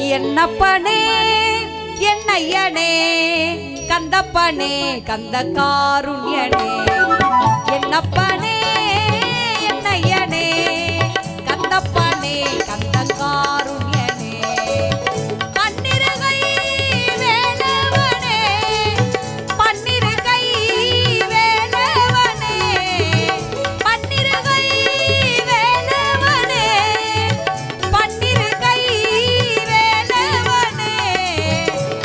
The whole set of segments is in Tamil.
என்னப்பனே என்னையனே கந்தப்பனே கந்த காருண்யனே என்னப்பனே என்னையனே கந்தப்பனே கந்த காருண்யனே பன்னிருகை வேலவனே பன்னிருகை வேலவனே பன்னிருகை வேலவனே பன்னிருகை வேலவனே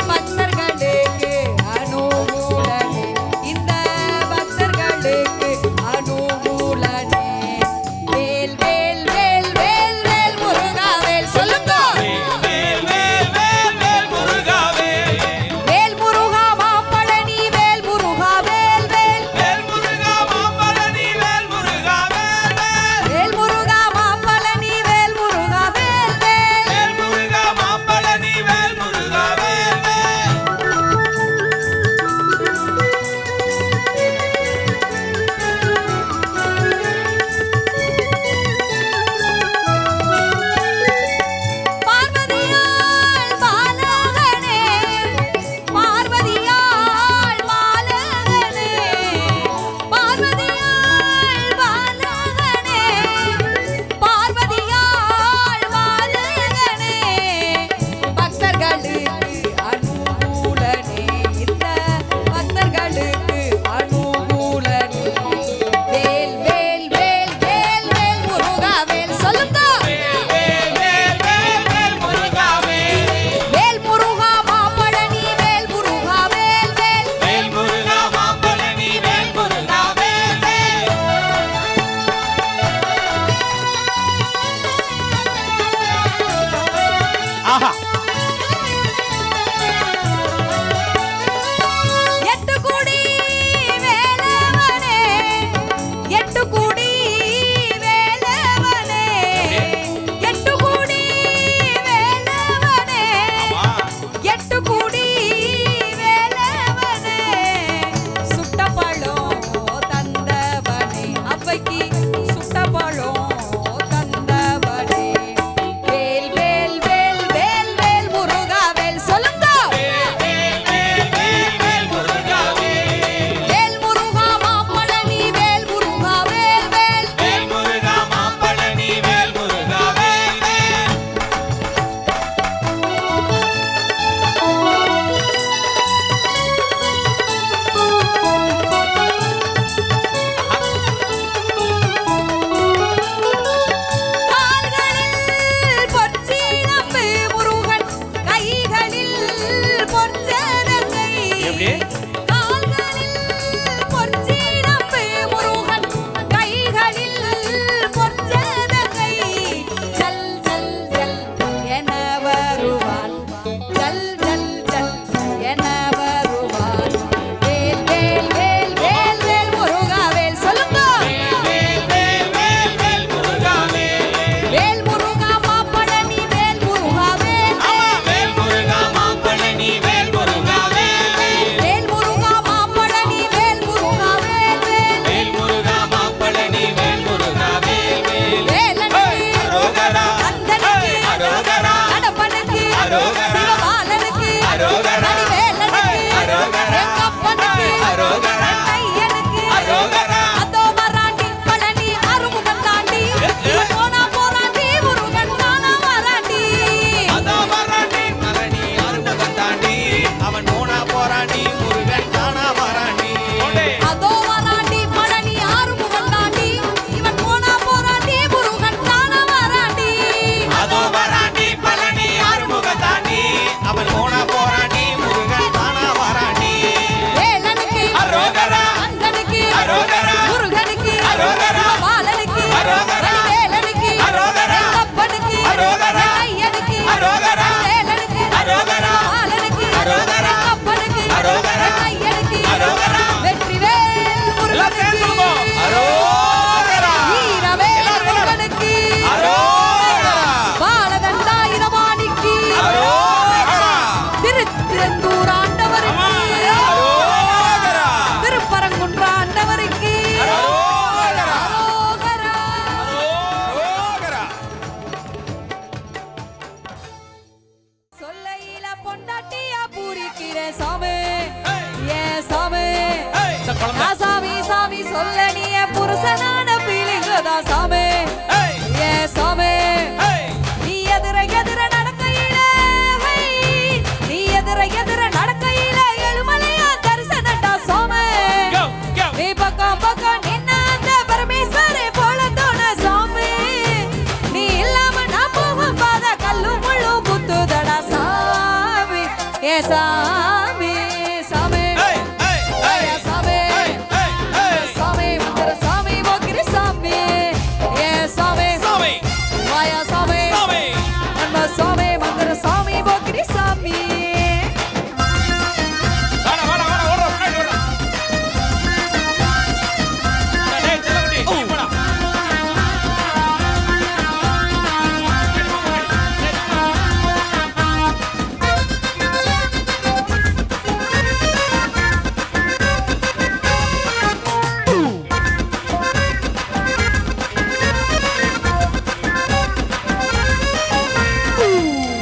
பக்தர்களுக்கு அனுகூலனே இந்த பக்தர்களுக்கு அனுகூலனே வேல் வேல் வேல் வேல் வேல் முருகா சாமி ஏ சாமி நீ எதிர எதிர நடக்கையில நீ எதிர எதிர நடக்கையில எழுமலையா தரிசனண்டா சாமி நீ பக்கம் பக்கம் நின்ன அந்த பரமேஸ்வரே போல தோண சாமி நீ இல்லாம நான் போகும் பாத கல்லு முள்ளு குத்துதடா சாமி ஏ சாமி சாமி சாமி சாமி மந்திர சாமி போக்கிரி சாமி ஏ சாமி வாயா சாமி நம்ம சாமி மந்திர சாமி போக்கிரி சாமி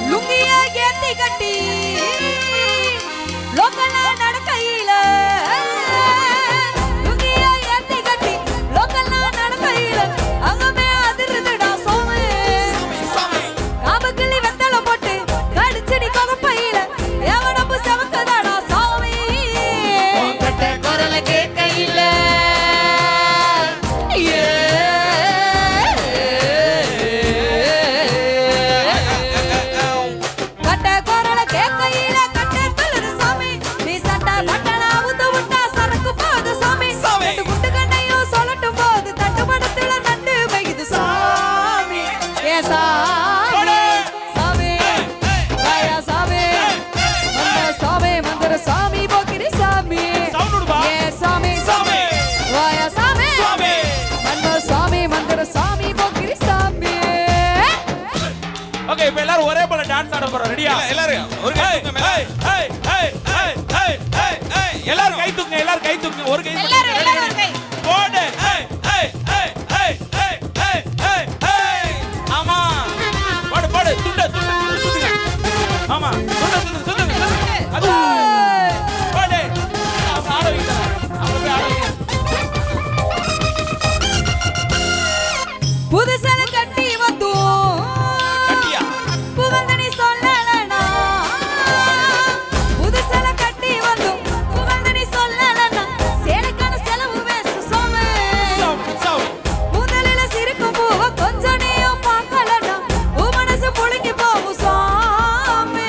லுங்கியா ஏத்தி கட்டி லோக்கல்ல நடக்கையில லுங்கியா ஏத்தி கட்டி லோக்கல்ல நடக்கையில அங்கமே அதிருதுடா சோமு காபக்கிளி வெத்தல போட்டு கடிச்சடி கொகப்பையில எவனப்பு செவக்கதாடா சாமி கட்ட குரல கேட்கையில கட்ட குரல கேட்கையில கட்ட தள்ளுது சாமி நீ சட்ட பட்டனா உத்து விட்டா சரக்கு போகுது சாமி ரெண்டு குண்டு கண்ணையும் சொல்லட்டும் போது தட்டுப்படத்துல நண்டு வைக்குது சாமி ஏ சாமி சாமி வாயா சாமி மந்திர சாமி மந்திர சாமி போக்கிரி சாமி ஏ சாமி வாயா சாமி மந்திர சாமி மந்திர சாமி போக்கிரி சாமி ஓகே இப்ப எல்லாரும் ஒரே போல டான்ஸ் ஆட போறோம் ரெடியா எல்லாரும் ஒரு கை தூக்குங்க மேல. எல்லாரும் கை தூக்குங்க எல்லாரும் கை தூக்குங்க ஒரு கை எல்லாரும் ஒரு கை. போடு ஆமா போடு போடு துண்டு துண்டு துண்டுங்க ஆமா துண்டு துண்டு துண்டுங்க அது போடு அவங்க ஆட வைங்க அவங்க போய் ஆட வைங்க புதுசல கட்டி வந்தோம் கட்டியா புகழ்ந்தனி சொல்லலனா புதுசல கட்டி வந்தோம் புகழ்ந்தனி சொல்லலனா சேலைக்கான செலவு வேஸ்ட் சாமி சாமி முதலில சிரிக்கும் பூவ கொஞ்சம் நீயும் பார்க்கலனா உன் மனசு புழுங்கி போகும் சாமி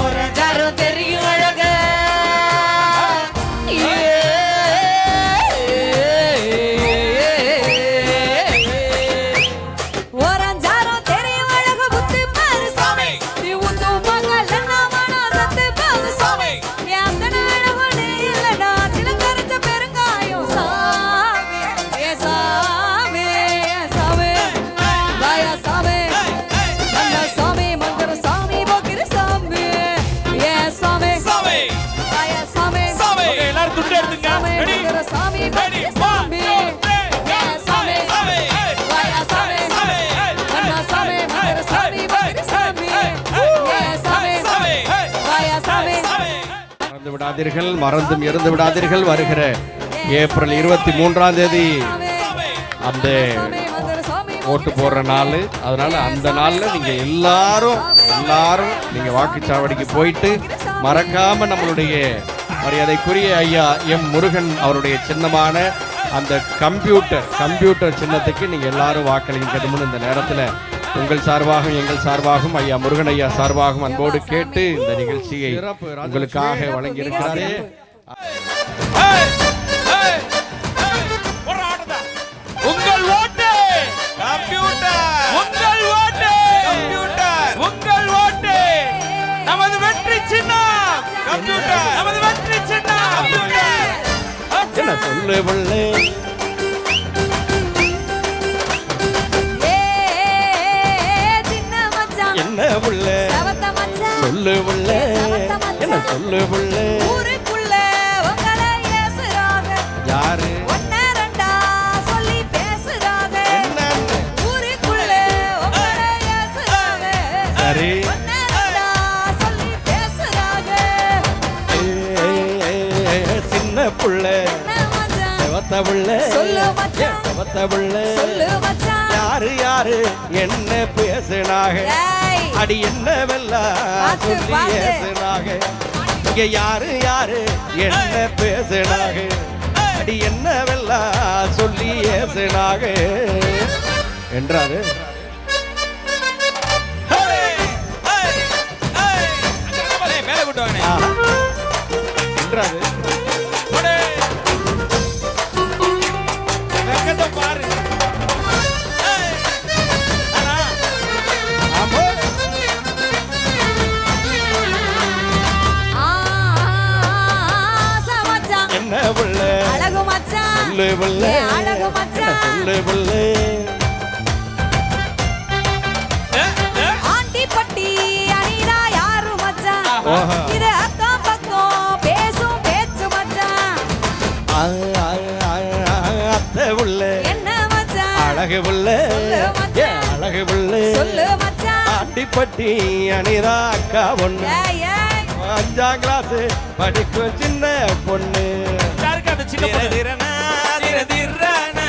ஒரு தரம் தெரியும் அழக ஓரஞ்சாரம் தெரியும் அழகு புத்தி பாரு சாமி நீ உந்து மகளன்னா மனா சத்து பாரு சாமி என் அந்தன அழகு நீ இல்லடா திலங்கரிச்ச பெருங்காயம் சாமி ஏ சாமி ஏ சாமி வாயா சாமி மந்திர சாமி மந்திர சாமி போக்கிரி சாமி ஏ சாமி வாயா சாமி ஓகே எல்லாரும் துண்டு எடுத்துங்க சாமி ரெடி மந்திர சாமி போக்கிரி சாமி ஏ சாமி வாயா சாமி மந்திர சாமி மந்திர சாமி போக்கிரி சாமி ஏ சாமி வாயா சாமி மறந்து விடாதீர்கள் மறந்தும் இருந்து விடாதீர்கள் வருகிற ஏப்ரல் 23ஆம் தேதி அந்த மந்திர சாமி ஓட்டு போடுற நாள். அதனால அந்த நாள்ல நீங்க எல்லாரும் நீங்க வாக்குச்சாவடிக்கு போயிட்டு மறக்காம நம்மளுடைய மரியாதைக்குரிய ஐயா எம் முருகன் அவருடைய சின்னமான அந்த கம்ப்யூட்டர் சின்னத்துக்கு நீங்க எல்லாரும் வாக்களிக்கணும்னு இந்த நேரத்துல உங்கள் சார்பாகவும் எங்கள் சார்பாகவும் ஐயா முருகன் ஐயா சார்பாகவும் அன்போடு கேட்டு இந்த நிகழ்ச்சியை உங்களுக்காக வழங்கி இருக்கிறாரே. ஒரு ஆட்டதா உங்கள் ஓட்டு கம்ப்யூட்டர் உங்கள் ஓட்டு உங்கள் ஓட்டு நமது வெற்றி சின்னம் கம்ப்யூட்டர் நமது வெற்றி சின்னம் என்ன சொல்லு பிள்ளை சின்ன மச்சான் என்ன புள்ள செவத்த மச்சான் சொல்லு புள்ள என்ன சொல்லு புள்ள ஊருக்குள்ள உங்களை ஏசுறாங்க யாரு ஒன்ன ரெண்டா சொல்லி பேசுறாங்க என்னன்னு ஊருக்குள்ள உங்களை ஏசுறாங்க சரி ஒன்ன ரெண்டா சொல்லி பேசுறாங்க சின்ன புள்ள சின்ன மச்சான் செவத்தவுள்ள சொல்லு மச்சான். செவத்தவுள்ள சொல்லு மச்சான். யாரு யாரு என்ன பேசுனாக ஏய். அடி என்னவெல்லாம் பாத்து, சொல்லி பாத்து. ஏசுனாக இங்க யாரு யாரு என்ன பேசுனாக அடி என்னவெல்லாம் சொல்லி ஏசுனாக என்றாரு. மேல கூட்டு வாங்க ஆஹா. என்றாரு. வெக்கத்தை பாரு. ஆமா. ஆசை மச்சான். என்ன புள்ள அழகு மச்சான். சொல்லு புள்ள ஏ அழகு மச்சான். சொல்லு புள்ள ஆண்டிப்பட்டி அணிடா யாரு மச்சான்? ஓஹோ. இது அக்கம் பக்கம் பேசும் பேச்சு மச்சான். அத்தை புள்ள என்ன மச்சான்? அழகு புள்ள சொல்லு மச்சான். அழகு புள்ள சொல்லு மச்சான். ஆண்டிப்பட்டி அனிதா அக்கா பொண்ணு ஏய், ஏய். 5ஆம் கிளாஸ் படிக்கும் சின்ன பொண்ணு. யாருக்கு அந்த சின்ன பொண்ணு? திரனா திர திரனா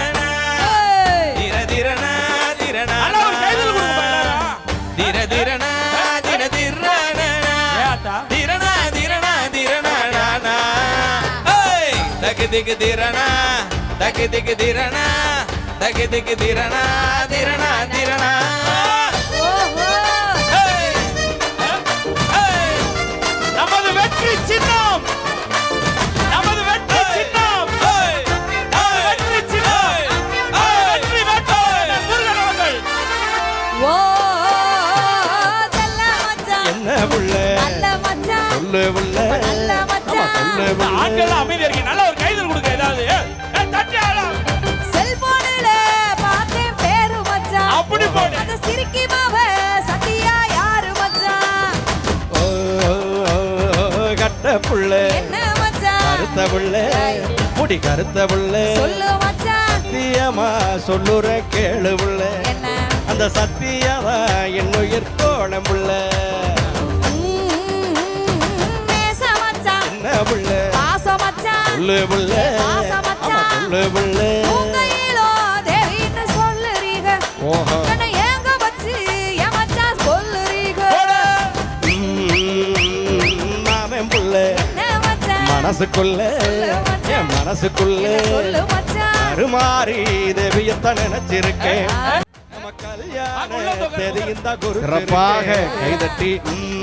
ஏய். திர திரனா திரனா அண்ணா, ஒரு கைதல் கொடுங்க எல்லாரும். திர திரனா திர திரனா ஏ ஆத்தா. திரனா திரனா திரனா ஏய் தக்கு திக்கு திரனா தக்கு திக்கு திரனா தக்கு திக்கு திரனா திரனா திரனா ஓஹோ. ஏய் ஏய் நமது வெற்றி சின்னம், நமது வெற்றி சின்னம், ஏய் நமது வெற்றி சின்னம், வெற்றி வேட்பாளர் முருகன் அவர்கள். ஓ செல்ல மச்சான். என்ன புள்ள நல்ல மச்சான். சொல்லு புள்ள நல்ல மச்சான். சொல்லு இந்த புள்ள ஆண்கள் அமைதியா இருக்கீங்க. நல்ல ஒரு கைதல் கொடுங்க ஏதாவது. தட்டி ஆளா. செல்போனில பார்த்தேன் பேரு மச்சான். அப்படி போடு. அந்த சிரிக்கி மாவ சத்தியா யாரு மச்சான்? ஓ, கட்ட புள்ள என்ன மச்சான்? கருத்த புள்ள முடி கருத்த புள்ள சொல்லு மச்சான். சத்தியமா சொல்லுற கேளு புள்ள என்ன? அந்த சத்தியமா என்னுயிர் தோழம் புள்ள. நேச மச்சான். என்ன புள்ள பாச மச்சான். சொல்லு புள்ள பாச மச்சான். ஆமா, சொல்லு புள்ள உங்கையிலோ தேவின்னு சொல்லுறீங்க. ஓஹோ என்னை ஏங்க வச்சு என் மச்சான் சொல்லுறீங்க. மாமன் புள்ள என்ன மச்சான்? மனசுக்குள்ள சொல்லு மச்சான். என் மனசுக்குள்ள என்ன சொல்லு மச்சான்? அருமாறி தேவியத்தான் நினைச்சிருக்கேன். ஆ. நம்ம கல்யாண தேதியின் தான் குரு சிறப்பாக கைதட்டி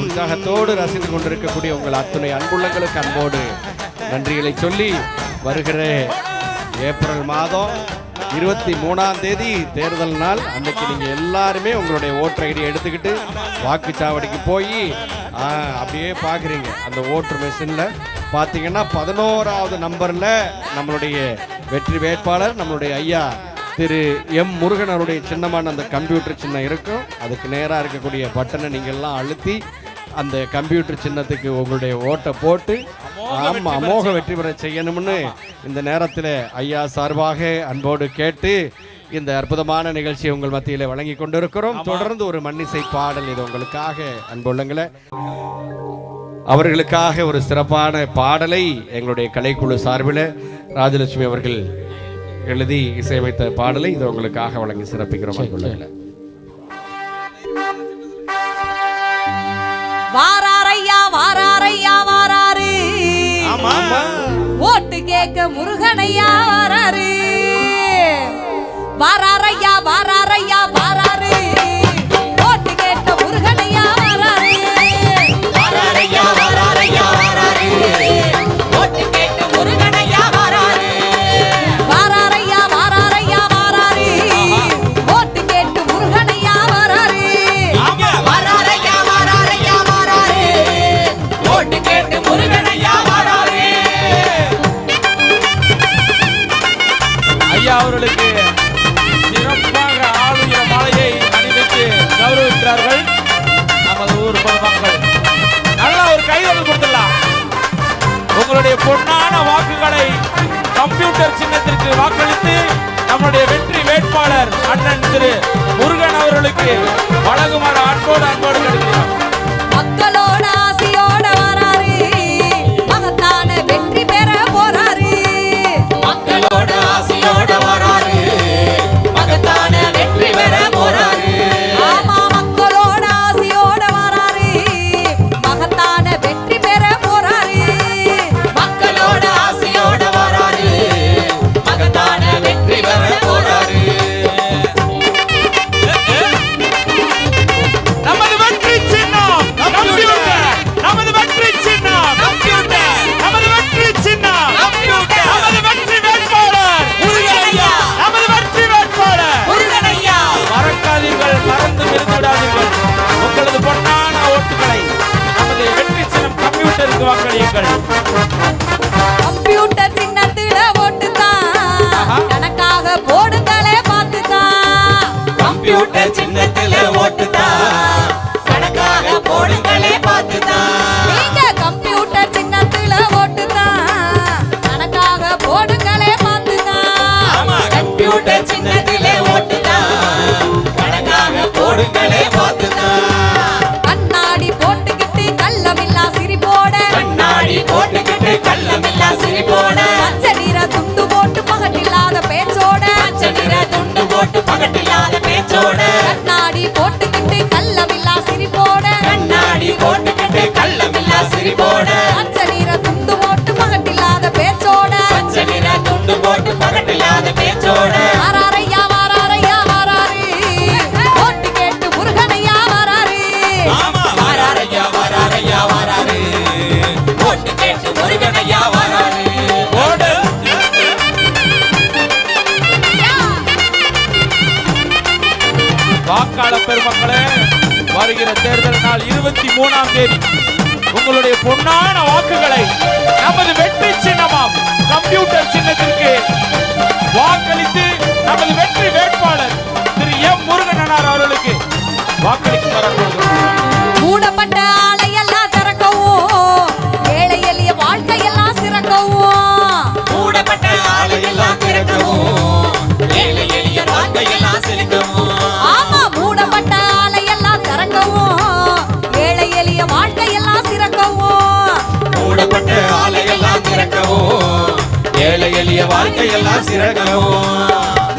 உற்சாகத்தோடு ரசித்துக் கொண்டிருக்கக்கூடிய உங்கள் அத்துணை அன்புள்ளங்களுக்கு அன்போடு நன்றிகளை சொல்லி வருகிற ஏப்ரல் மாதம் 23ஆம் தேதி தேர்தல் நாள் அன்னைக்கு நீங்க எல்லாருமே உங்களுடைய ஓட்டர் ஐடி எடுத்துக்கிட்டு வாக்குச்சாவடிக்கு போய் அப்படியே பாக்குறீங்க. அந்த ஓட்டர் மெஷின்ல பாத்தீங்கன்னா 11வது நம்பர்ல நம்மளுடைய வெற்றி வேட்பாளர் நம்மளுடைய ஐயா திரு எம் முருகன் அவருடைய சின்னமான அந்த கம்ப்யூட்டர் சின்னம் இருக்கும். அதுக்கு நேராக இருக்கக்கூடிய பட்டனை நீங்கள் எல்லாம் அழுத்தி அந்த கம்ப்யூட்டர் சின்னத்துக்கு உங்களுடைய ஓட்டை போட்டு அமோக வெற்றி பெற செய்யணும்னு இந்த நேரத்தில் ஐயா சார்பாக அன்போடு கேட்டு இந்த அற்புதமான நிகழ்ச்சியை உங்கள் மத்தியில் வழங்கி கொண்டிருக்கிறோம். தொடர்ந்து ஒரு மன்னிசை பாடல் இது உங்களுக்காக அன்புள்ளங்களே. அவர்களுக்காக ஒரு சிறப்பான பாடலை எங்களுடைய கலைக்குழு சார்பில் ராஜலட்சுமி அவர்கள் எழுதி இசையமைத்த பாடலை இது உங்களுக்காக வழங்கி சிறப்பிக்கிறோம் அன்புள்ளங்களே. வாராரையா வாராரையா வாராரு. ஆமா ஓட்டு கேட்க முருகனையா வாராரு. வாராரையா வாராரையா வாராரு. ஓட்டு கேட்க முருகனையா வாராரு. வாராரையா வாராரையா வாராரு. ஓட்டு கேட்க முருகனையா வாராரு. வாராரையா வாராரையா வாராரு. ஓட்டு கேட்டு முருகனையா வாராரு. ஆமா வாராரையா வாராரையா வாராரு. ஓட்டு கேட்டு முருகனையா வாராரு. ஐயா அவர்களுக்கு சிறப்பாக ஆளுகிற மாலையை அணிவித்து கௌரவிக்கிறார்கள் நமது ஊர் பொதுமக்கள். நல்ல ஒரு கைதல் கொடுத்துடலாம். உங்களுடைய பொன்னான வாக்குகளை கம்ப்யூட்டர் சின்னத்திற்கு வாக்களித்து நம்முடைய வெற்றி வேட்பாளர் அண்ணன் திரு முருகன் அவர்களுக்கு வழங்குமாறு அன்போடு கேட்கிறோம். மக்களோட ஆசையோட வராரு. மகத்தான வெற்றி பெற போறாரு. மக்களோட கள்ளமில்லா சிரிப்போட கண்ணாடி போட்டுக்கிட்டு கள்ளமில்லா சிரிப்போட பச்சை நிற துண்டு போட்டு பகட்டில்லாத பேச்சோட பச்சை நிற துண்டு போட்டு பகட்டில்லாத பேச்சோட வாராரையா வாராரையா வாராரு ஓட்டு கேட்டு முருகனையா வாராரு ஆமா வாராரையா வாராரையா வாராரு ஓட்டு கேட்டு முருகனையா வாராரு ஓடு. வாக்காளர் பெருமக்களே, வருகிற தேர்தல் நாள் 23ஆம் தேதி உங்களுடைய பொன்னான வாக்குகளை நமது வெற்றி சின்னமாம் கம்ப்யூட்டர் சின்னத்திற்கு வாக்களித்து நமது வெற்றி வேட்பாளர் திரு எம் முருகன் அண்ணார் அவர்களுக்கு வாக்களித்து வரப்படுகிறோம். மூடப்பட்ட ஆலையெல்லாம் திறக்கவும் ஏழை எளிய வாழ்க்கையெல்லாம் சிறக்கவும் மூடப்பட்ட ஆலையெல்லாம் திறக்கவும் ஏழை எளிய வாழ்க்கையெல்லாம் செழிக்கவும் ஆமா மூடப்பட்ட ஆலையெல்லாம் திறக்கவும் ஏழை எளிய வாழ்க்கையெல்லாம் சிறக்கவும் மூடப்பட்ட ஆலையெல்லாம் திறக்கவும் ஏழை எளிய வாழ்க்கையெல்லாம் சிறக்கவும்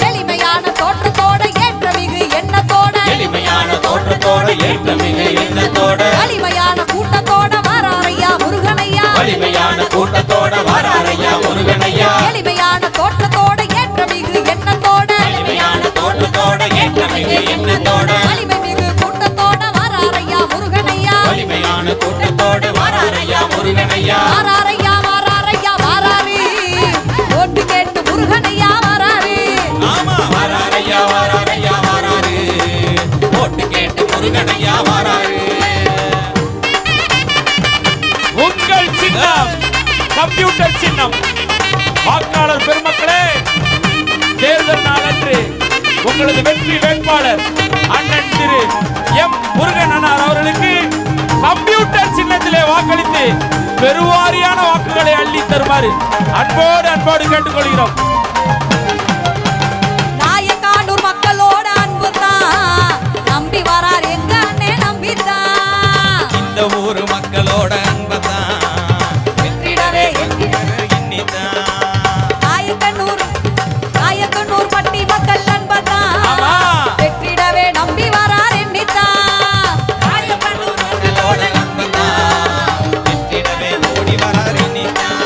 எளிமையான தோற்றத்தோட ஏற்ற மிகு எண்ணத்தோட எளிமையான தோற்றத்தோட ஏற்ற மிக எண்ணத்தோட வலிமையான கூட்டத்தோட வாராரையா முருகனையா வலிமையான கூட்டத்தோட வாராரையா முருகனையா எளிமையான தோற்றத்தோட ஏற்ற மிகு எண்ணத்தோட வலிமையான தோற்றத்தோட ஏற்ற மிக எண்ணத்தோட வலிமை மிகு கூட்டத்தோட வாராரையா முருகனையா வலிமையான கூட்டத்தோட வாராரையா முருகனையா வாராரையா வாராரையா வாராரு ஓட்டு கேட்டு முருகனையா வாராரு ஆமா வாராரையா வாராரையா வாராரு ஓட்டு கேட்டு முருகனையா வாராரு உங்கள் சின்னம் கம்ப்யூட்டர் சின்னம். வாக்காளர் பெருமக்களே, தேர்தல் நாளன்று உங்களது வெற்றி வேட்பாளர் அண்ணன் திரு எம் முருகன் அண்ணார் அவர்களுக்கு கம்ப்யூட்டர் சின்னத்திலே வாக்களித்து பெருவாரியான வாக்குகளை அள்ளி தருமாறு அன்போடு கேட்டுக்கொள்கிறோம். நாயக்கானூர் மக்களோட அன்பு தான் நம்பி வரார் எங்க அண்ணே நம்பித்தான் இந்த ஊரு மக்களோட அன்பதான் வெற்றிடவே எண்ணித்தான் நாயக்கனூர் பட்டி மக்கள் அன்பதான் ஆமா. வெற்றிடவே நம்பி வரார் எண்ணித்தான் மக்களோட அன்பதான் வெற்றிடவே ஓடி வரார் எண்ணித்தான்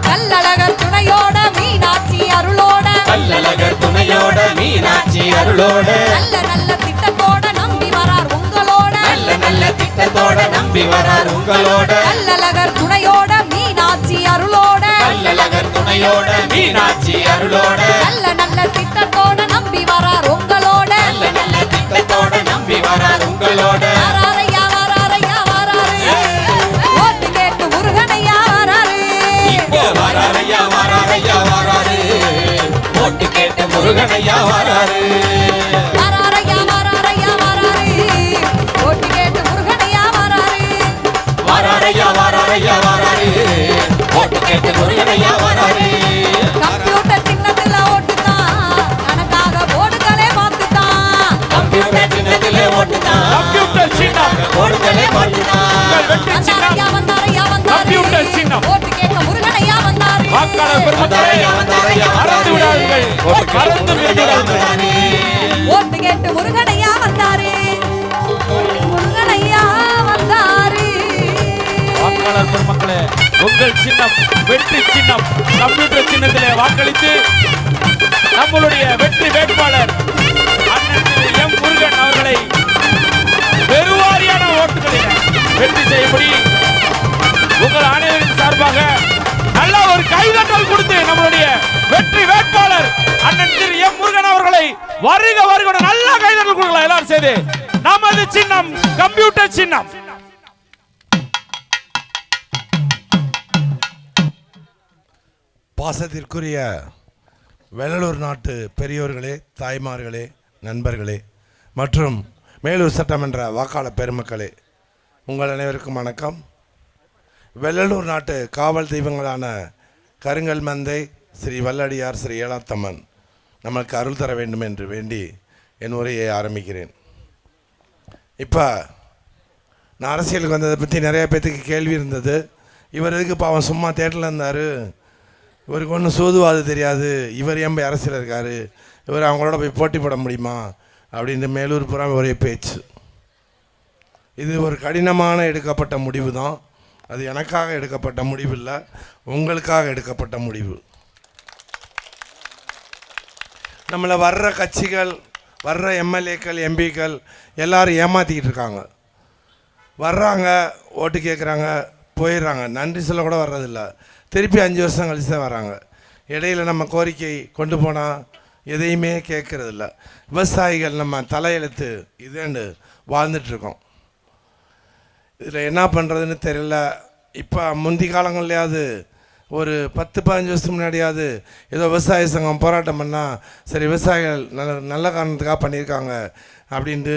கல்லழகர் துணையோட மீனாட்சி அருளோட கல்லழகர் துணையோட மீனாட்சி அருளோட நல்ல நல்ல திட்டத்தோட நம்பி வரார் உங்களோட நல்ல நல்ல திட்டத்தோட நம்பி வரார் உங்களோட கல்லழகர் துணையோட மீனாட்சி அருளோட கல்லழகர் துணையோட மீனாட்சி அருளோட நல்ல நல்ல திட்டத்தோட நம்பி வரார் உங்களோட நல்ல நல்ல திட்டத்தோட நம்பி வரார் உங்களோட வாராரையா வாராரையா வாராரு ஓட்டு கேட்டு முருகனையா வாராரு இப்போ வாராரையா வாராரையா வாராரு ஓட்டு கேட்டு முருகனையா வாராரு வாராரையா வாராரையா வாராரு ஓட்டு கேட்டு முருகனையா வாராரு வாராரையா வாராரையா வாராரு ஓட்டு கேட்டு முருகனையா வாராரு கம்ப்யூட்டர் சின்னத்துல ஓட்டுதான் கணக்காக போர்டுகளே மாத்துதான் கம்ப்யூட்டர் சின்னத்திலே ஓட்டுதான் கம்ப்யூட்டர் சின்னம் ஓடுதலே மாட்டுதான் உங்கள் வெற்றி சின்னம் வந்தாரையா வந்தாரு கம்ப்யூட்டர் சின்னம். ஓட்டு கேட்க முருகனையா வந்தாரு வாக்காளர் பெருமக்களே, மறந்து விடாதீர்கள், மறந்து விடாதீர்கள். ஓட்டு கேட்டு முருகனையா வந்தாரு முருகனையா வந்தாரு வாக்காளர் பெருமக்களே, உங்கள் சின்னம் வெற்றி சின்னம் கம்ப்யூட்டர் சின்னத்திலே வாக்களித்து நம்மளுடைய வெற்றி வேட்பாளர் அண்ணன் திரு எம் முருகன் அவர்களை பெருவாரியான ஓட்டுகளில் வெற்றி செய்யும்படி உங்கள் அனைவரின் சார்பாக நல்ல ஒரு கைதட்டல் கொடுத்து நம்மளுடைய வெற்றி வேட்பாளர் அண்ணன் திரு எம் முருகன் அவர்களை வருக வருக நல்ல கைதட்டல் கொடுக்கலாம் எல்லாரும் சேர்ந்து. நமது சின்னம் கம்ப்யூட்டர் சின்னம். பாசத்திற்குரிய வெள்ளலூர் நாட்டு பெரியோர்களே, தாய்மார்களே, நண்பர்களே மற்றும் மேலூர் சட்டமன்ற வாக்காளர் பெருமக்களே, உங்கள் அனைவருக்கும் வணக்கம். வெள்ளலூர் நாட்டு காவல் தெய்வங்களான கருங்கல் மந்தை ஸ்ரீ வல்லடியார் ஸ்ரீ ஏலாத்தம்மன் நமக்கு அருள் தர வேண்டும் என்று வேண்டி என் உரையை ஆரம்பிக்கிறேன். இப்போ நான் அரசியலுக்கு வந்ததை பற்றி நிறைய பேர்த்துக்கு கேள்வி இருந்தது. இவர் எதுக்கு பாவம் சும்மா தேட்டரில் இருந்தார், இவருக்கு ஒன்றும் சூதுவாது தெரியாது, இவர் ஏன் போய் அரசியல் இருக்கார், இவர் அவங்களோட போய் போட்டி போட முடியுமா அப்படின்னு மேலூர் புறம் ஒரே பேச்சு. இது ஒரு கடினமான எடுக்கப்பட்ட முடிவு தான். அது எனக்காக எடுக்கப்பட்ட முடிவு இல்லை, உங்களுக்காக எடுக்கப்பட்ட முடிவு. நம்மளை வர்ற கட்சிகள், வர்ற எம்எல்ஏக்கள், எம்பிக்கள் எல்லாரும் ஏமாற்றிக்கிட்டு இருக்காங்க. வர்றாங்க, ஓட்டு கேட்குறாங்க, போயிடுறாங்க, நன்றி சொல்ல கூட வர்றதில்ல. திருப்பி 5 வருஷம் கழிச்சு தான் வராங்க. இடையில் நம்ம கோரிக்கை கொண்டு போனால் எதையுமே கேட்குறதில்ல. விவசாயிகள் நம்ம தலையெழுத்து இதுன்னு வாழ்ந்துட்டுருக்கோம். இதில் என்ன பண்ணுறதுன்னு தெரியல. இப்போ முந்தி காலங்கள்லையாவது ஒரு 10-15 வருஷத்துக்கு முன்னாடியாவது ஏதோ விவசாய சங்கம் போராட்டம் பண்ணால் சரி விவசாயிகள் நல்ல காரணத்துக்காக பண்ணியிருக்காங்க அப்படின்ட்டு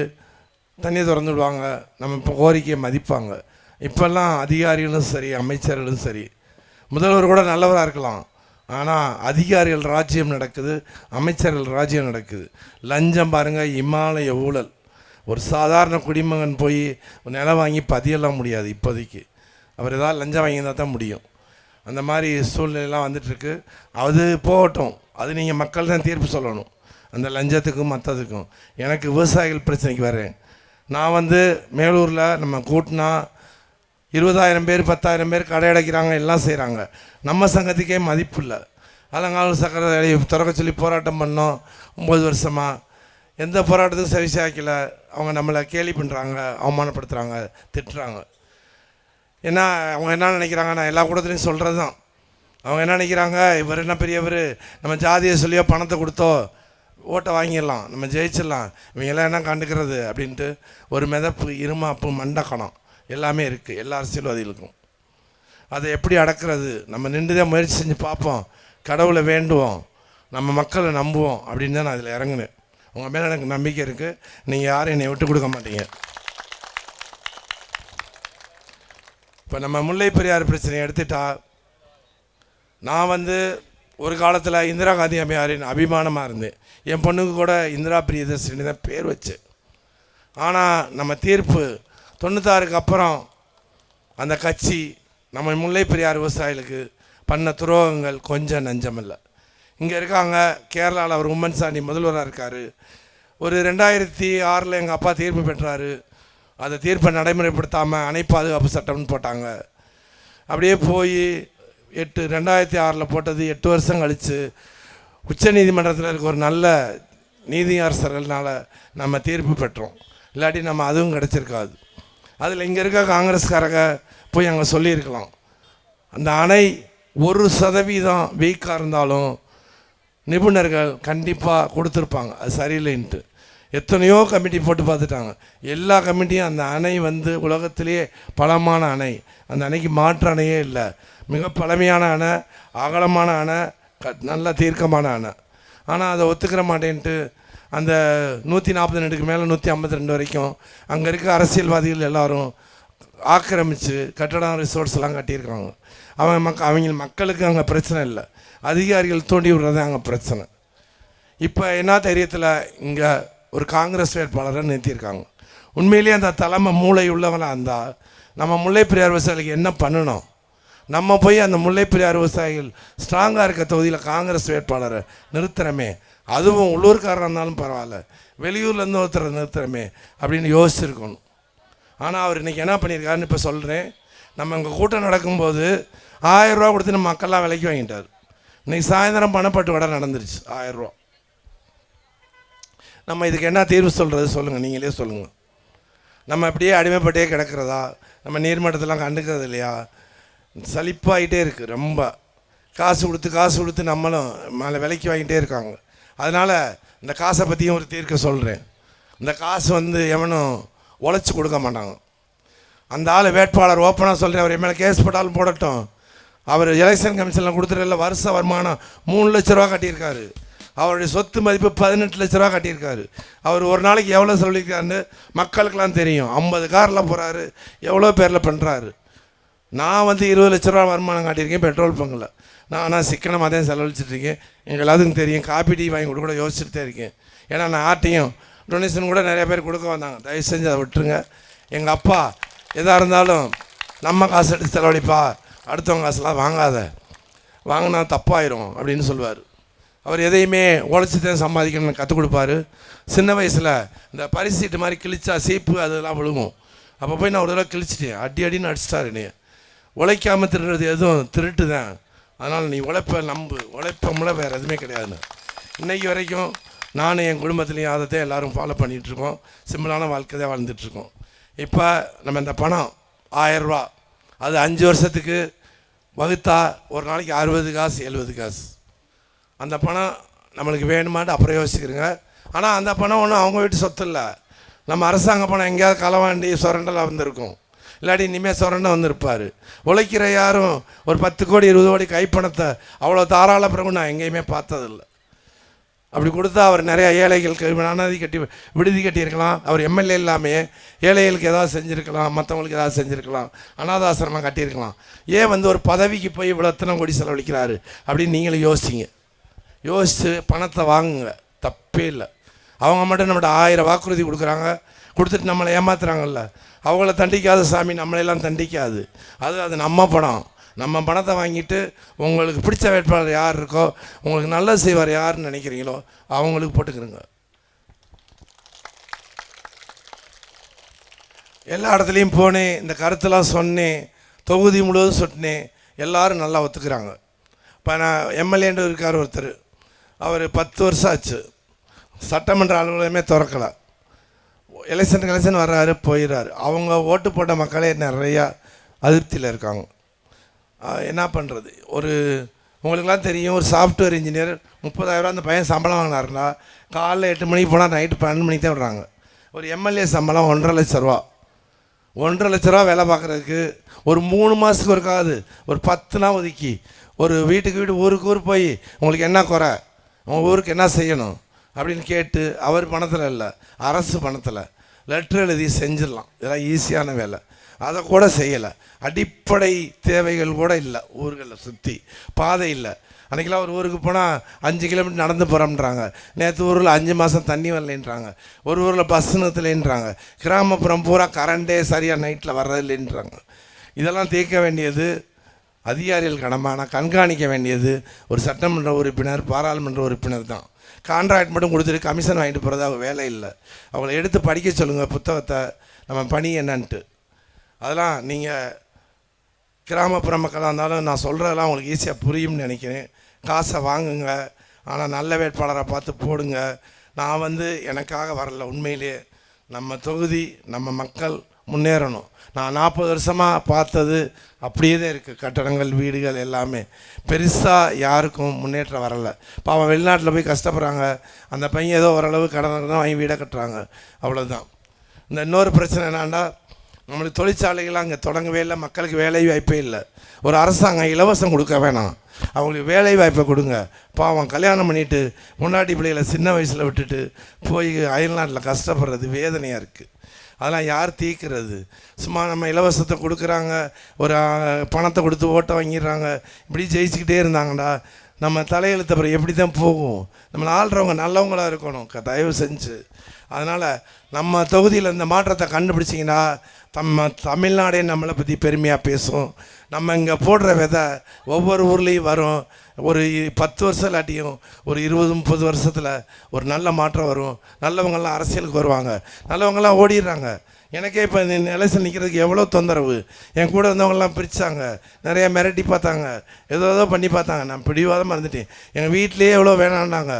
தண்ணியை திறந்து விடுவாங்க, நம்ம இப்போ கோரிக்கையை மதிப்பாங்க. இப்போல்லாம் அதிகாரிகளும் சரி, அமைச்சர்களும் சரி, முதல்வர் கூட நல்லவராக இருக்கலாம், ஆனால் அதிகாரிகள் ராஜ்யம் நடக்குது, அமைச்சர்கள் ராஜ்யம் நடக்குது. லஞ்சம் பாருங்கள், இமாலய ஊழல். ஒரு சாதாரண குடிமகன் போய் நிலம் வாங்கி பதியெல்லாம் முடியாது இப்போதைக்கு. அவர் ஏதாவது லஞ்சம் வாங்கியிருந்தால் தான் முடியும். அந்த மாதிரி சூழ்நிலைலாம் வந்துட்டுருக்கு. அது போகட்டும், அது நீங்கள் மக்கள் தான் தீர்ப்பு சொல்லணும், அந்த லஞ்சத்துக்கும் மற்றதுக்கும். எனக்கு விவசாயிகள் பிரச்சனைக்கு வரேன். நான் மேலூரில் நம்ம கூட்டினா 20,000 பேர் 10,000 பேர் கடை அடைக்கிறாங்க, எல்லாம் செய்கிறாங்க. நம்ம சங்கத்துக்கே மதிப்பு இல்லை. அலங்காநல்லூர் சக்கரை திறக்க சொல்லி போராட்டம் பண்ணோம் 9 வருஷமாக. எந்த போராட்டத்துக்கும் செவிசாய்க்கல. அவங்க நம்மளை கேலி பண்ணுறாங்க, அவமானப்படுத்துகிறாங்க, திட்டுறாங்க. ஏன்னா அவங்க என்ன நினைக்கிறாங்க, நான் எல்லா கூட்டத்துலையும் சொல்கிறது தான். அவங்க என்ன நினைக்கிறாங்க, இவர் என்ன பெரியவர், நம்ம ஜாதியை சொல்லியோ பணத்தை கொடுத்தோ ஓட்டை வாங்கிடலாம், நம்ம ஜெயிச்சிடலாம், இவங்கெல்லாம் என்ன கண்டுக்கிறது அப்படின்ட்டு ஒரு மிதப்பு, இருமாப்பு, மண்டக்கணம் எல்லாமே இருக்குது எல்லா அரசியல்வாதிகளுக்கும். அதை எப்படி அடக்கிறது, நம்ம நின்று தான் முயற்சி செஞ்சு பார்ப்போம், கடவுளை வேண்டுவோம், நம்ம மக்களை நம்புவோம் அப்படின்னு தான் நான் இதில் இறங்கினேன். உங்கள் மேலே எனக்கு நம்பிக்கை இருக்குது, நீங்கள் யாரும் என்னை விட்டு கொடுக்க மாட்டீங்க. இப்போ நம்ம முல்லை பெரியார் பிரச்சனையை எடுத்துட்டா, நான் ஒரு காலத்தில் இந்திரா காந்தி அம்மையாரின் அபிமானமாக இருந்தேன். என் பொண்ணுக்கு கூட இந்திரா பிரியதர்ஷினி தான் பேர் வச்சு. ஆனால் நம்ம தீர்ப்பு 96க்கு அப்புறம் அந்த கட்சி நம்ம முல்லை பெரியார் விவசாயிகளுக்கு பண்ண துரோகங்கள் கொஞ்சம் நஞ்சமில்லை. இங்கே இருக்காங்க, கேரளாவில் அவர் உம்மன் சாண்டி முதல்வராக இருக்கார். ஒரு 2006 எங்கள் அப்பா தீர்ப்பு பெற்றார். அந்த தீர்ப்பை நடைமுறைப்படுத்தாமல் அணை பாதுகாப்பு சட்டம்னு போட்டாங்க. அப்படியே போய் 2006 போட்டது 8 வருஷம் கழித்து உச்ச நீதிமன்றத்தில் இருக்க ஒரு நல்ல நீதியரசர்களால் நம்ம தீர்ப்பு பெற்றோம். இல்லாட்டி நம்ம அதுவும் கிடச்சிருக்காது. அதில் இங்கே இருக்க காங்கிரஸ்காரங்க போய் அங்கே சொல்லியிருக்கலாம், அந்த அணை 1% வீக்காக இருந்தாலும் நிபுணர்கள் கண்டிப்பாக கொடுத்துருப்பாங்க, அது சரியில்லைன்ட்டு. எத்தனையோ கமிட்டி போட்டு பார்த்துட்டாங்க. எல்லா கமிட்டியும் அந்த அணை உலகத்திலேயே பலமான அணை, அந்த அணைக்கு மாற்று அணையே இல்லை, மிக பழமையான அணை, அகலமான அணை, நல்ல தீர்க்கமான அணை. ஆனால் அதை ஒத்துக்கிற மாட்டேன்ட்டு அந்த 142க்கு மேலே 152 வரைக்கும் அங்கே இருக்க அரசியல்வாதிகள் எல்லாரும் ஆக்கிரமித்து கட்டடம் ரிசோர்ஸ்லாம் கட்டியிருக்காங்க. அவங்க மக்களுக்கு அங்கே பிரச்சனை இல்லை, அதிகாரிகள் தூண்டி விடுறது அங்கே பிரச்சனை. இப்போ என்ன தைரியத்தில் இங்கே ஒரு காங்கிரஸ் வேட்பாளரை நிறுத்தியிருக்காங்க. உண்மையிலேயே அந்த தலைமை மூளை உள்ளவனாக இருந்தால் நம்ம முல்லை பெரியார் விவசாயிகளுக்கு என்ன பண்ணணும்? நம்ம போய் அந்த முல்லை பெரியார் விவசாயிகள் ஸ்ட்ராங்காக இருக்க தொகுதியில் காங்கிரஸ் வேட்பாளரை நிறுத்துகிறோமே, அதுவும் உள்ளூர்காரராக இருந்தாலும் பரவாயில்ல, வெளியூர்லேருந்து ஒருத்தரை நிறுத்துகிறோமே அப்படின்னு யோசிச்சுருக்கணும். ஆனால் அவர் இன்றைக்கி என்ன பண்ணியிருக்காருன்னு இப்போ சொல்கிறேன். நம்ம இங்கே கூட்டம் நடக்கும்போது 1000 ரூபா கொடுத்து நம்ம மக்கள்லாம் விலைக்கு வாங்கிட்டார். இன்றைக்கி சாயந்தரம் பணப்பட்டு வடை நடந்துருச்சு 1000 ரூபா. நம்ம இதுக்கு என்ன தீர்வு சொல்கிறது சொல்லுங்கள், நீங்களே சொல்லுங்கள். நம்ம அப்படியே அடிமைப்பட்டே கிடக்கிறதா? நம்ம நீர்மட்டத்தெல்லாம் கண்டுக்கிறது இல்லையா? சலிப்பாகிட்டே இருக்குது. ரொம்ப காசு கொடுத்து நம்மளும் மேலே விலைக்கு வாங்கிட்டே இருக்காங்க. அதனால் இந்த காசை பற்றியும் ஒரு தீர்க்க சொல்கிறேன். இந்த காசு எவனும் உழைச்சி கொடுக்க மாட்டாங்க. அந்த ஆள் வேட்பாளர் ஓப்பனாக சொல்கிறேன், அவர் மேலே கேஸ் போட்டாலும் போடட்டும். அவர் எலெக்ஷன் கமிஷனில் கொடுத்துருல வருஷ வருமானம் 3 லட்ச ரூபா கட்டியிருக்காரு. அவருடைய சொத்து மதிப்பு 18 லட்ச ரூபா கட்டியிருக்காரு. அவர் ஒரு நாளைக்கு எவ்வளோ சொல்லியிருக்காருன்னு மக்களுக்கெல்லாம் தெரியும். 50 காரில் போகிறாரு, எவ்வளோ பேரில் பண்ணுறாரு. நான் 20 லட்ச ரூபா வருமானம் காட்டியிருக்கேன் பெட்ரோல் பங்கில். நான் ஆனால் சிக்கனமாக தான் செலவழிச்சிட்ருக்கேன். எங்கள் எல்லாத்துக்கும் தெரியும். காப்பி டீ வாங்கி கொடுக்க கூட யோசிச்சுட்டு தான் இருக்கேன். ஏன்னா நான் ஆட்டையும் டொனேஷன் கூட நிறைய பேர் கொடுக்க வந்தாங்க. தயவு செஞ்சு அதை விட்டுருங்க. எங்கள் அப்பா எதாக இருந்தாலும் நம்ம காசு எடுத்து செலவழிப்பா, அடுத்தவங்க காசுலாம் வாங்காத, வாங்கினா தப்பாயிரும் அப்படின்னு சொல்லுவார். அவர் எதையுமே உழைச்சி தான் சம்பாதிக்கணும்னு கற்றுக் கொடுப்பாரு. சின்ன வயசில் இந்த பரிசீட்டு மாதிரி கிழிச்சா சீப்பு அதெல்லாம் விழுகும், அப்போ போய் நான் ஒரு தடவை கிழிச்சிட்டேன், அடின்னு அடிச்சிட்டாரு என்னைய. உழைக்காமல் திருடுறது எதுவும் திருட்டு தான், அதனால் நீ உழைப்ப நம்பு, உழைப்பமுள்ள வேறு எதுவுமே கிடையாதுன்னு. இன்றைக்கி வரைக்கும் நானும் என் குடும்பத்துலேயும் அதை எல்லோரும் ஃபாலோ பண்ணிகிட்ருக்கோம். சிம்பிளான வாழ்க்கை தான் வாழ்ந்துட்டுருக்கோம். இப்போ நம்ம இந்த பணம் 1000 ரூபா, அது 5 வருஷத்துக்கு வகுத்தா ஒரு நாளைக்கு 60 காசு 70 காசு. அந்த பணம் நம்மளுக்கு வேணுமாட்டு அப்புறம் யோசிக்கிறேங்க. ஆனால் அந்த பணம் ஒன்றும் அவங்க வீட்டு சொத்து இல்லை, நம்ம அரசாங்க பணம் எங்கேயாவது களவாண்டி சுரண்டலாக வந்திருக்கும், இல்லாட்டி இனிமேல் சுரண்ட வந்திருப்பார். உழைக்கிற யாரும் ஒரு 10 கோடி 20 கோடி கைப்பணத்தை அவ்வளோ தாராள பிறகு நான் எங்கேயுமே பார்த்ததில்லை. அப்படி கொடுத்தா அவர் நிறையா ஏழைகளுக்கு அனாதி கட்டி விடுதி கட்டியிருக்கலாம், அவர் எம்எல்ஏ இல்லாமல் ஏழைகளுக்கு ஏதாவது செஞ்சுருக்கலாம், மற்றவங்களுக்கு ஏதாவது செஞ்சுருக்கலாம், அனாதாசிரமம் கட்டியிருக்கலாம். ஏன் வந்து ஒரு பதவிக்கு போய் இவ்வளோ எத்தனை கோடி செலவழிக்கிறாரு அப்படின்னு நீங்களும் யோசிங்க. யோசித்து பணத்தை வாங்குங்க, தப்பே இல்லை. அவங்க மட்டும் நம்மகிட்ட 1000 வாக்குறுதி கொடுக்குறாங்க, கொடுத்துட்டு நம்மளை ஏமாத்துறாங்கல்ல, அவங்கள தண்டிக்காத சாமி நம்மளையெல்லாம் தண்டிக்காது. அது நம்ம பணம், நம்ம பணத்தை வாங்கிட்டு உங்களுக்கு பிடிச்ச வேட்பாளர் யார் இருக்கோ, உங்களுக்கு நல்லது செய்வார் யாருன்னு நினைக்கிறீங்களோ அவங்களுக்கு போட்டுக்கிறங்க. எல்லா இடத்துலையும் போனேன், இந்த கருத்தெல்லாம் சொன்னேன், தொகுதி முழுவதும் சொன்னேன், எல்லோரும் நல்லா ஒத்துக்கிறாங்க. இப்போ நான் எம்எல்ஏன்னு இருக்கார் ஒருத்தர், அவர் 10 வருஷம் ஆச்சு, சட்டமன்ற அலுவலகமே திறக்கலை, எலெக்ஷன் வர்றாரு போயிடுறாரு. அவங்க ஓட்டு போட்ட மக்களே நிறையா அதிருப்தியில் இருக்காங்க. என்ன பண்ணுறது? உங்களுக்கெல்லாம் தெரியும், ஒரு சாஃப்ட்வேர் இன்ஜினியர் 30,000 அந்த பையன் சம்பளம் வாங்கினாருன்னா காலைல 8 மணிக்கு போனால் நைட்டு 12 மணிக்கு தான் விடுறாங்க. ஒரு எம்எல்ஏ சம்பளம் 1,50,000 ரூபா. 1,50,000 ரூபா வேலை பார்க்குறதுக்கு ஒரு 3 மாதத்துக்கு ஒருக்காது ஒரு 10 நாள் ஒதுக்கி ஒரு வீட்டுக்கு வீடு ஊருக்கு ஊர் போய் உங்களுக்கு என்ன குறை, உங்கள் ஊருக்கு என்ன செய்யணும் அப்படின்னு கேட்டு, அவர் பணத்தில் இல்லை அரசு பணத்தில் லெட்ரு எழுதி செஞ்சிடலாம். இதெல்லாம் ஈஸியான வேலை, அதை கூட செய்யலை. அடிப்படை தேவைகள் கூட இல்லை, ஊர்களில் சுற்றி பாதை இல்லை. அன்றைக்கெல்லாம் ஒரு ஊருக்கு போனால் 5 கிலோமீட்டர் நடந்து போகிறோம்ன்றாங்க. நேற்று ஊரில் 5 மாதம் தண்ணி வரலைன்றாங்க, ஒரு ஊரில் பஸ் நிறுத்தலைன்றாங்க, கிராமப்புறம் பூரா கரண்டே சரியாக நைட்டில் வர்றதில்லைன்றாங்க. இதெல்லாம் தீர்க்க வேண்டியது அதிகாரிகள் கடமை, ஆனால் கண்காணிக்க வேண்டியது ஒரு சட்டமன்ற உறுப்பினர் பாராளுமன்ற உறுப்பினர் தான். கான்ட்ராக்ட் மட்டும் கொடுத்துட்டு கமிஷன் வாங்கிட்டு போகிறது அவங்க வேலை இல்லை. அவங்கள எடுத்து படிக்க சொல்லுங்கள் புத்தகத்தை, நம்ம பணி என்னன்ட்டு. அதெல்லாம் நீங்கள் கிராமப்புற மக்களாக இருந்தாலும் நான் சொல்கிறதெல்லாம் உங்களுக்கு ஈஸியாக புரியும்னு நினைக்கிறேன். காசை வாங்குங்க, ஆனால் நல்ல வேட்பாளரை பார்த்து போடுங்க. நான் எனக்காக வரல, உண்மையிலேயே நம்ம தொகுதி நம்ம மக்கள் முன்னேறணும். நான் 40 வருஷமாக பார்த்தது அப்படியே தான் இருக்குது. கட்டடங்கள் வீடுகள் எல்லாமே பெருசாக யாருக்கும் முன்னேற்றம் வரலை. இப்போ அவன் வெளிநாட்டில் போய் கஷ்டப்படுறாங்க, அந்த பையன் ஏதோ ஓரளவு கடன் தான் வாங்கி வீடை கட்டுறாங்க, அவ்வளோதான். இந்த இன்னொரு பிரச்சனை என்னான்னா, நம்மளுக்கு தொழிற்சாலைகள் அங்கே தொடங்கவே இல்லை, மக்களுக்கு வேலை வாய்ப்பே இல்லை. ஒரு அரசாங்கம் இலவசம் கொடுக்க வேணாம், அவங்களுக்கு வேலை வாய்ப்பை கொடுங்க. பாவம் கல்யாணம் பண்ணிவிட்டு முன்னாடி பிள்ளைகளை சின்ன வயசில் விட்டுட்டு போய் அயல்நாட்டில் கஷ்டப்படுறது வேதனையாக இருக்குது. அதெல்லாம் யார் தீர்க்கிறது? சும்மா நம்ம இலவசத்தை கொடுக்குறாங்க, ஒரு பணத்தை கொடுத்து ஓட்டை வாங்கிடுறாங்க, இப்படி ஜெயிச்சுக்கிட்டே இருந்தாங்கடா நம்ம தலையெழுத்து அப்புறம் எப்படி தான் போகும்? நம்மளை ஆள்றவங்க நல்லவங்களாக இருக்கணும் தயவு செஞ்சு. அதனால் நம்ம தொகுதியில் இந்த மாற்றத்தை கண்டுபிடிச்சிங்கன்னா தமிழ்நாடே நம்மளை பற்றி பெருமையாக பேசும். நம்ம இங்கே போடுற விதை ஒவ்வொரு ஊர்லேயும் வரும். ஒரு 10 வருஷம் இல்லாட்டியும் ஒரு 20-30 வருஷத்தில் ஒரு நல்ல மாற்றம் வரும். நல்லவங்கள்லாம் அரசியலுக்கு வருவாங்க, நல்லவங்கள்லாம் ஓடிடுறாங்க. எனக்கே இப்போ இந்த எலெக்ஷன் நிற்கிறதுக்கு எவ்வளோ தொந்தரவு. என் கூட இருந்தவங்கெல்லாம் பிரித்தாங்க, நிறையா மிரட்டி பார்த்தாங்க, ஏதோ பண்ணி பார்த்தாங்க. நான் பிடிவாதமாக இருந்துட்டேன். எங்கள் வீட்லேயே எவ்வளோ வேணான்னாங்க,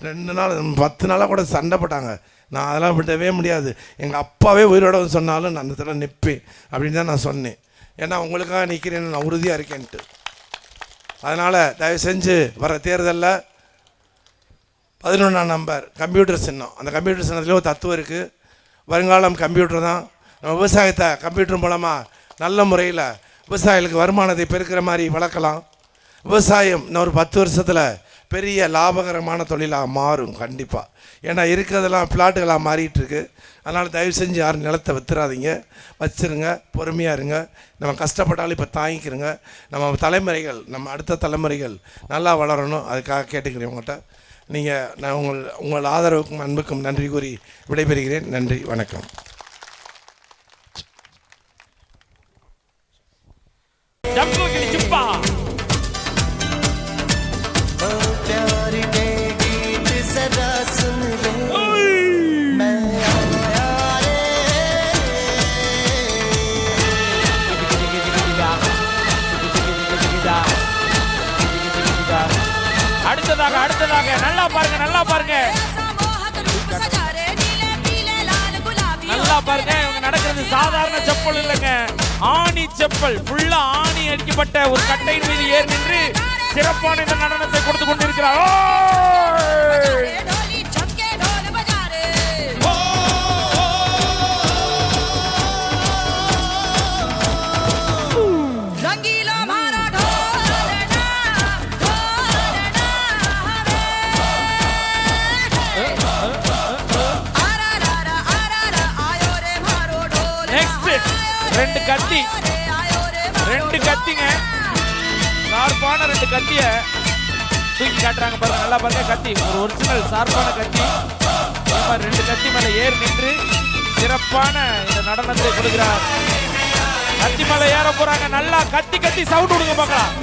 2 நாள் 10 நாளாக கூட சண்டை போட்டாங்க. நான் அதெல்லாம் விடவே முடியாது. எங்கள் அப்பாவே உயிரோட சொன்னாலும் நான் அந்த தடவை நிற்பேன் அப்படின்னு தான் நான் சொன்னேன். ஏன்னா உங்களுக்காக நிற்கிறேன்னு நான் உறுதியாக இருக்கேன்ட்டு. அதனால் தயவு செஞ்சு வர தேர்தலில் 11ஆம் நம்பர் கம்ப்யூட்டர் சின்னம், அந்த கம்ப்யூட்டர் சின்னத்துலேயே ஒரு தத்துவம் இருக்குது. வருங்காலம் கம்ப்யூட்டர் தான். நம்ம விவசாயத்தை கம்ப்யூட்டர் மூலமாக நல்ல முறையில் விவசாயிகளுக்கு வருமானத்தை பெருக்கிற மாதிரி வளர்க்கலாம். விவசாயம் இன்னும் ஒரு 10 வருஷத்தில் பெரிய லாபகரமான தொழிலாக மாறும் கண்டிப்பாக. ஏன்னா இருக்கிறதெல்லாம் பிளாட்டுகளாக மாறிட்டுருக்கு. அதனால் தயவு செஞ்சு யாரும் நிலத்தை வித்துறாதீங்க, வச்சுருங்க, பொறுமையாக இருங்க. நம்ம கஷ்டப்பட்டாலும் இப்போ தாங்கிக்கிறங்க. நம்ம தலைமுறைகள், நம்ம அடுத்த தலைமுறைகள் நல்லா வளரணும். அதுக்காக கேட்டுக்கிறேன் உங்கள்கிட்ட. நான் உங்கள் ஆதரவுக்கும் அன்புக்கும் நன்றி கூறி விடைபெறுகிறேன். நன்றி, வணக்கம். போறாங்க. நல்லா பாருங்க, நல்லா பாருங்க, நல்லா பாருங்க. இவங்க நடக்கிறது சாதாரண செப்பல் இல்லைங்க, ஆணி செப்பல். ஃபுல்லா ஆணி அடிக்கப்பட்ட ஒரு கட்டையின் மீது ஏறி நின்று சிறப்பான இந்த நடனத்தை கொடுத்து கொண்டிருக்கிறார். ரெண்டு கத்திங்க, சார்பான 2 கத்திய தூக்கி காட்டுறாங்க பாருங்க. நல்லா பாருங்க, கத்தி ஒரு ஒரிஜினல் சார்பான கத்தி. 2 கத்தி மேல ஏறி நின்று சிறப்பான இந்த நடனத்தை கொடுக்கிறார். கத்தி மேல ஏற போறாங்க. நல்லா கத்தி கத்தி சவுண்ட் கொடுங்க பார்க்கலாம்.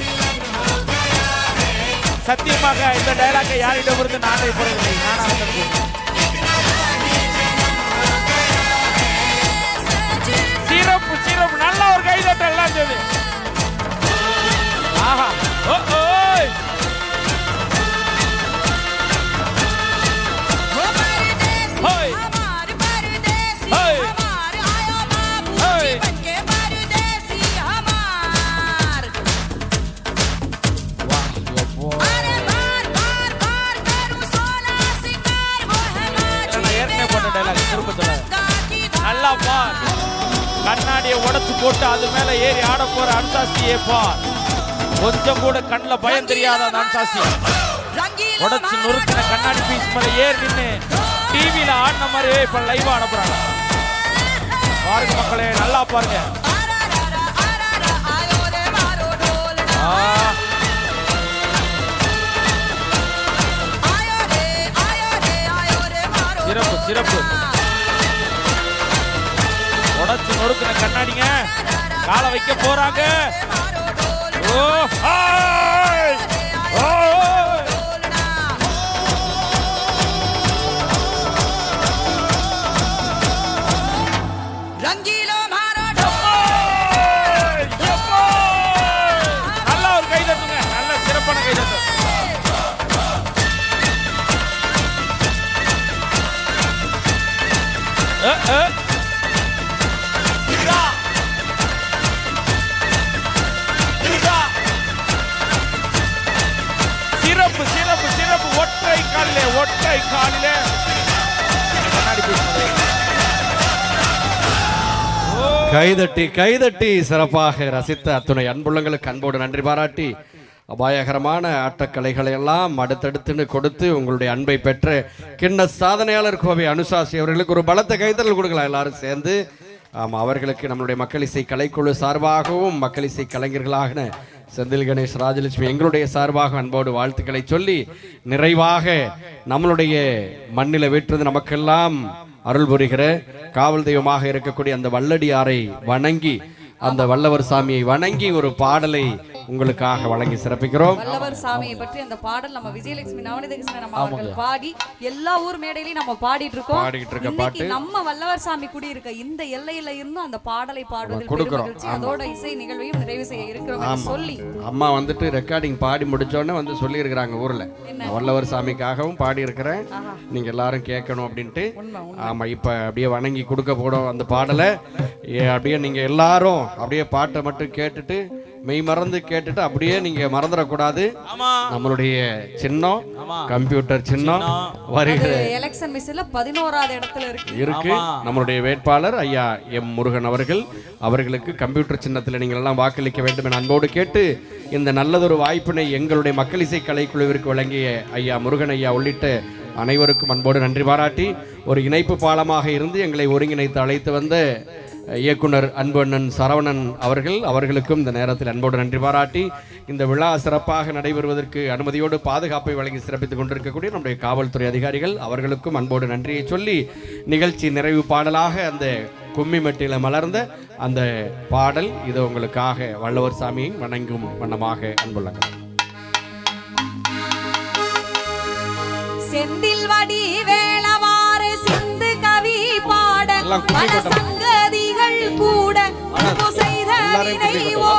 சத்தியமாக இந்த டைலாக்கை யாரிடம் இருந்து நானே போறதில்லை, நானா சிறப்பு சிறப்பு. நல்ல ஒரு கைதட்டல் எல்லாம் சொல்லு. ஆஹா, ஓய் ஹோய் ஹோய் ஹோய். ஏற்கனவே போட்ட டைலாக் திரும்ப சொல்ல. நல்லா பார், கண்ணாடியை உடைச்சு போட்டு அது மேல ஏறி ஆட போற அன்சாசியே பார். கொஞ்சம் கூட கண்ணுல பயம் தெரியாத அந்த அன்சாசி உடைச்சு நொறுக்கின கண்ணாடி பீஸ் மேல ஏறி நின்று டிவியில ஆடின மாதிரியே இப்ப லைவா அனுப்புறாங்க. பாருங்க மக்களே, நல்லா பாருங்க. சிறப்பு சிறப்பு. உடைச்சு நொறுக்கின கண்ணாடிங்க கால வைக்க போறாங்க. ஓ ஹாய் ஓ ரங்கீலோ மாராடோ. நல்ல ஒரு கை தட்டுங்க, நல்ல சிறப்பான கை தட்டு. சிறப்பு சிறப்பு சிறப்பு. ஒற்றை காலிலே கைதட்டி கைதட்டி சிறப்பாக ரசித்த அத்துணை அன்புள்ளங்களுக்கு அன்போடு நன்றி பாராட்டி அபாயகரமான ஆட்டக்கலைகளை எல்லாம் அடுத்தடுத்துன்னு கொடுத்து உங்களுடைய அன்பை பெற்ற கிண்ண சாதனையாளர் கோவை அனுசாசி அவர்களுக்கு ஒரு பலத்த கைதட்டல் கொடுக்கலாம் எல்லாரும் சேர்ந்து. ஆமாம், அவர்களுக்கு நம்மளுடைய மக்கள் இசை கலைக்குழு சார்பாகவும் மக்கள் இசை கலைஞர்களாக செந்தில் கணேஷ், ராஜலட்சுமி எங்களுடைய சார்பாக அன்போடு வாழ்த்துக்களை சொல்லி நிறைவாக நம்மளுடைய மண்ணில வீற்றது நமக்கெல்லாம் அருள் புரிகிற காவல் தெய்வமாக இருக்கக்கூடிய அந்த வல்லடியாரை வணங்கி, அந்த வல்லவர் சாமியை வணங்கி ஒரு பாடலை உங்களுக்காக வழங்கி சிறப்பிக்கிறோம். வல்லவர் சாமியை பற்றி அந்த பாடல் நம்ம விஜயலட்சுமி நவநீதகிருஷ்ணன் நம்ம அவர்கள் பாடி எல்லா ஊர் மேடையிலையும் நம்ம பாடிட்டு இருக்க பாட்டு நம்ம வல்லவர் சாமி குடி இருக்க இந்த எல்லையில இருந்து அந்த பாடலை பாடுவதில் கொடுக்கிறோம். அதோட இசை நிகழ்வையும் நிறைவு செய்ய இருக்கிறோம் சொல்லி அம்மா வந்துட்டு ரெக்கார்டிங் பாடி முடிச்சோடனே வந்து சொல்லி இருக்கிறாங்க ஊர்ல, வல்லவர் சாமிக்காகவும் பாடி இருக்கிறேன், நீங்க எல்லாரும் கேட்கணும் அப்படின்ட்டு. ஆமா, இப்ப அப்படியே வணங்கி கொடுக்க போடும் அந்த பாடலை. அப்படியே நீங்க எல்லாரும் அப்படியே பாட்டை மட்டும் கேட்டுட்டு மெய் மறந்து கேட்டுட்டு அப்படியே நீங்க மறந்துடக்கூடாது. நம்மளுடைய சின்னம் கம்ப்யூட்டர் சின்னம் வருகிற எலெக்ஷன் மிஸ்ல 11வது இடத்துல இருக்கு. நம்மளுடைய வேட்பாளர் ஐயா எம் முருகன் அவர்களுக்கு கம்ப்யூட்டர் சின்னத்தில் நீங்கள் எல்லாம் வாக்களிக்க வேண்டும் என அன்போடு கேட்டு, இந்த நல்லதொரு வாய்ப்பினை எங்களுடைய மக்கள் இசை கலைக்குழுவிற்கு வழங்கிய ஐயா முருகன் ஐயா உள்ளிட்ட அனைவருக்கும் அன்போடு நன்றி பாராட்டி, ஒரு இணைப்பு பாலமாக இருந்து எங்களை ஒருங்கிணைத்து அழைத்து வந்த இயக்குனர் அன்பண்ணன் சரவணன் அவர்களுக்கும் இந்த நேரத்தில் அன்போடு நன்றி பாராட்டி, இந்த விழா சிறப்பாக நடைபெறுவதற்கு அனுமதியோடு பாதுகாப்பை வழங்கி சிறப்பித்துக் கொண்டிருக்கக்கூடிய நம்முடைய காவல்துறை அதிகாரிகள் அவர்களுக்கும் அன்போடு நன்றியை சொல்லி, நிகழ்ச்சி நிறைவு பாடலாக அந்த கும்மிமெட்டில மலர்ந்த அந்த பாடல் இது உங்களுக்காக வல்லவர் சாமியை வணங்கும் வண்ணமாக அன்புள்ளங்கள். செந்தில் வடி வேளவாறு சிந்து கவி பாட பல சங்கதிகள் கூட செய்த நினைவோ